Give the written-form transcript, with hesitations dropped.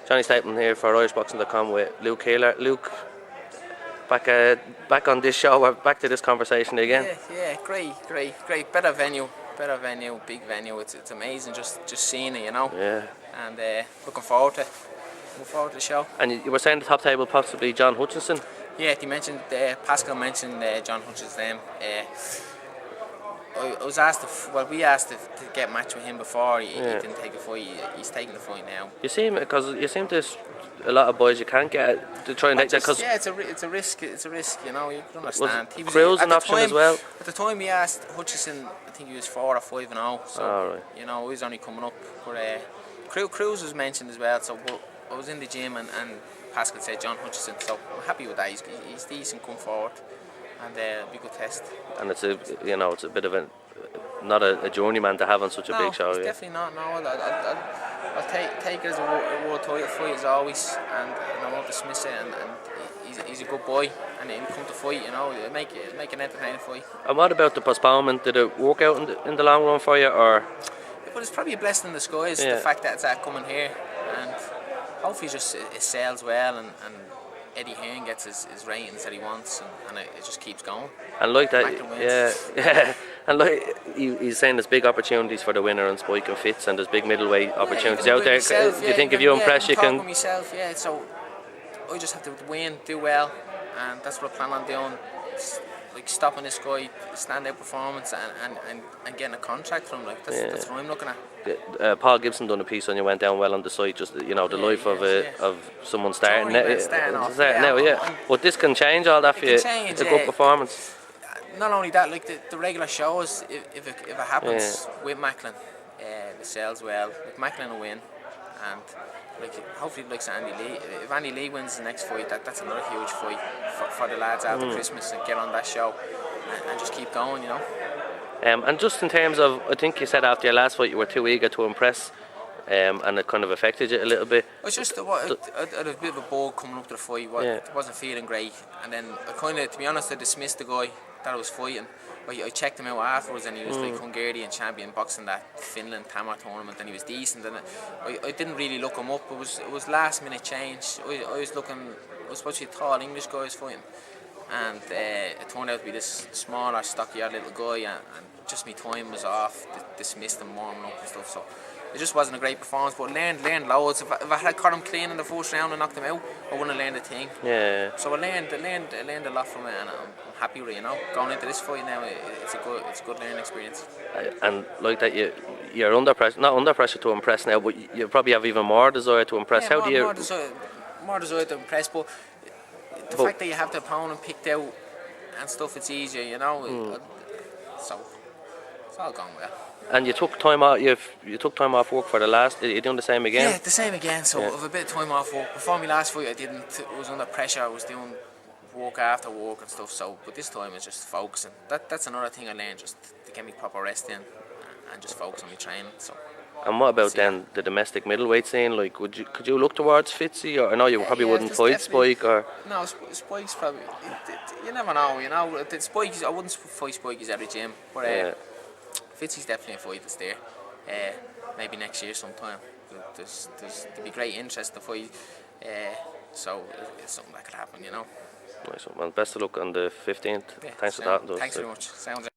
Jonny Stapleton here for IrishBoxing.com with Luke Keeler. Luke, back on this show, we're back to this conversation again. Yeah, great. Better venue, big venue. It's amazing just seeing it, you know. Yeah. And looking forward to the show. And you were saying the top table possibly John Hutchinson? Yeah, he mentioned, Pascal mentioned John Hutchinson's name. I was asked we asked to get a match with him before. He didn't take the fight. He's taking the fight now. You seem there's a lot of boys you can't get to try and take that because it's a risk. You know, you can understand. He was Cruz an option as well. At the time we asked Hutchinson, I think he was 4 or 5-0. So right. you know, he was only coming up. But Cruz was mentioned as well. So I was in the gym and Pascal said John Hutchinson. So I'm happy with that. He's decent. Come forward. And be a good test. And it's a bit of not a journeyman to have on such a big show. No, definitely not. No, I'll take it as a world title fight as always, and I won't dismiss it. And he's a good boy, and he'll come to fight. You know, he'll make an entertaining fight. And what about the postponement? Did it work out in the long run for you, or? But it's probably a blessing in disguise, the fact that it's coming here, and hopefully it sells well and Eddie Hearn gets his ratings that he wants, and it just keeps going. And like that, and like he's saying, there's big opportunities for the winner on Spike and Fitz, and there's big middleweight opportunities out there. Do you think if you impress, you can? Myself, so I just have to win, do well, and that's what I plan on doing. Like stopping this guy, standout performance, and getting a contract from him. Like that's what I'm looking at. Paul Gibson done a piece on you, went down well on the site. Just the life of someone starting now. But this can change all that for you. It's a good performance. Not only that, like the regular shows, if it happens with Macklin, it sells well. Like Macklin will win, and hopefully like Andy Lee. If Andy Lee wins the next fight, that's another huge fight for the lads after Christmas, and get on that show and just keep going, you know. And just in terms of, I think you said after your last fight you were too eager to impress, and it kind of affected you a little bit. It was just I had a bit of a bug coming up to the fight. Wasn't feeling great, and then to be honest, I dismissed the guy that I was fighting. I checked him out afterwards, and he was like Hungarian champion boxing that Finland Tamar tournament, and he was decent. And I didn't really look him up. It was last minute change. I was supposed to be a tall English guy I was fighting, and it turned out to be this smaller, stockier little guy, and just my time was off. Dismissed him, warming up and stuff. So it just wasn't a great performance, but learned loads. If I had caught him clean in the first round and knocked him out, I wouldn't have learned a thing. Yeah. So I learned a lot from it, and I'm happy with it. You know, going into this fight now, it's a good learning experience. And like that, you're under pressure, not under pressure to impress now, but you probably have even more desire to impress. Yeah, more desire to impress, but the fact that you have the opponent picked out and stuff, it's easier. You know, so it's all going well. And you took time out. You took time off work for the last. Are you doing the same again? Yeah, the same again. So I have a bit of time off work. Before my last fight, I was under pressure. I was doing work after work and stuff. So, but this time it's just focusing. That's another thing I learned, just to get me proper rest in and just focus on my training. So. And what about then the domestic middleweight scene? Like, could you look towards Fitzy? Or I know you probably wouldn't fight Spike, or no, Spike's probably. You never know. You know, Spike. I wouldn't fight Spike every gym, but. Fitzy's definitely a fight that's there. Maybe next year sometime. There'd be great interest in the fight. So it's something that could happen, you know. Nice one. Well, best of luck on the 15th. Yeah, thanks for that. Thanks very much. Sounds